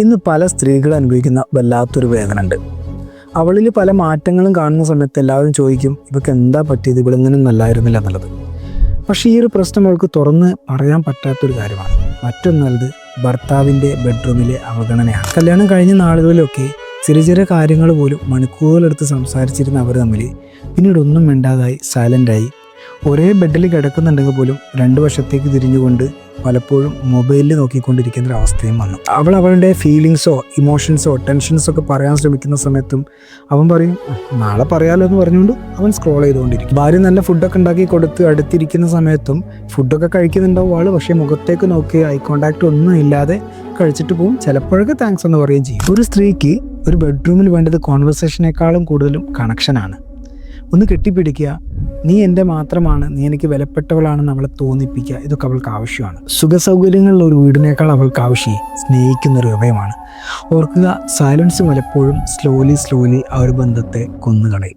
ഇന്ന് പല സ്ത്രീകൾ അനുഭവിക്കുന്ന വല്ലാത്തൊരു വേദന ഉണ്ട്. അവളിൽ പല മാറ്റങ്ങളും കാണുന്ന സമയത്ത് എല്ലാവരും ചോദിക്കും, ഇവൾക്ക് എന്താ പറ്റിയത്, ഇവളിങ്ങനെയൊന്നും അല്ലായിരുന്നില്ല എന്നുള്ളത്. പക്ഷേ ഈ ഒരു പ്രശ്നം അവൾക്ക് തുറന്ന് പറയാൻ പറ്റാത്തൊരു കാര്യമാണ്. മറ്റൊന്നത് ഭർത്താവിൻ്റെ ബെഡ്റൂമിലെ അവഗണനയാണ്. കല്യാണം കഴിഞ്ഞ നാളുകളിലൊക്കെ ചെറിയ ചെറിയ കാര്യങ്ങൾ പോലും മണിക്കൂറുകളെടുത്ത് സംസാരിച്ചിരുന്ന അവർ തമ്മിൽ പിന്നീട് ഒന്നും മിണ്ടാതായി സൈലൻ്റായി. ഒരേ ബെഡിൽ കിടക്കുന്നുണ്ടെങ്കിൽ പോലും രണ്ട് വശത്തേക്ക് തിരിഞ്ഞുകൊണ്ട് പലപ്പോഴും മൊബൈലിൽ നോക്കിക്കൊണ്ടിരിക്കുന്ന ഒരു അവസ്ഥയും വന്നു. അവളുടെ ഫീലിങ്സോ ഇമോഷൻസോ ടെൻഷൻസോ ഒക്കെ പറയാൻ ശ്രമിക്കുന്ന സമയത്തും അവൻ പറയും നാളെ പറയാലോ എന്ന് പറഞ്ഞുകൊണ്ട് അവൻ സ്ക്രോൾ ചെയ്തുകൊണ്ടിരിക്കും. ഭാര്യ നല്ല ഫുഡൊക്കെ ഉണ്ടാക്കി കൊടുത്ത് അടുത്തിരിക്കുന്ന സമയത്തും ഫുഡൊക്കെ കഴിക്കുന്നുണ്ടാവും ആൾ, പക്ഷേ മുഖത്തേക്ക് നോക്കി ഐ കോണ്ടാക്ട് ഒന്നും ഇല്ലാതെ കഴിച്ചിട്ട് പോകും. ചിലപ്പോഴൊക്കെ താങ്ക്സ് എന്ന് പറയുകയും ചെയ്യും. ഒരു സ്ത്രീക്ക് ഒരു ബെഡ്റൂമിൽ വേണ്ടത് കോൺവെർസേഷനേക്കാളും കൂടുതലും കണക്ഷനാണ്. ഒന്ന് കെട്ടിപ്പിടിക്കുക, നീ എൻ്റെ മാത്രമാണ്, നീ എനിക്ക് വിലപ്പെട്ടവളാണെന്ന് അവളെ തോന്നിപ്പിക്കുക. ഇതൊക്കെ അവൾക്ക് ആവശ്യമാണ്. സുഖസൗകര്യങ്ങളുള്ള ഒരു വീടിനേക്കാൾ അവൾക്ക് ആവശ്യം സ്നേഹിക്കുന്നൊരു ഹൃദയമാണ്. ഓർക്കുക, സൈലൻസ് പലപ്പോഴും സ്ലോലി ആ ഒരു ബന്ധത്തെ കൊന്നുകളയും.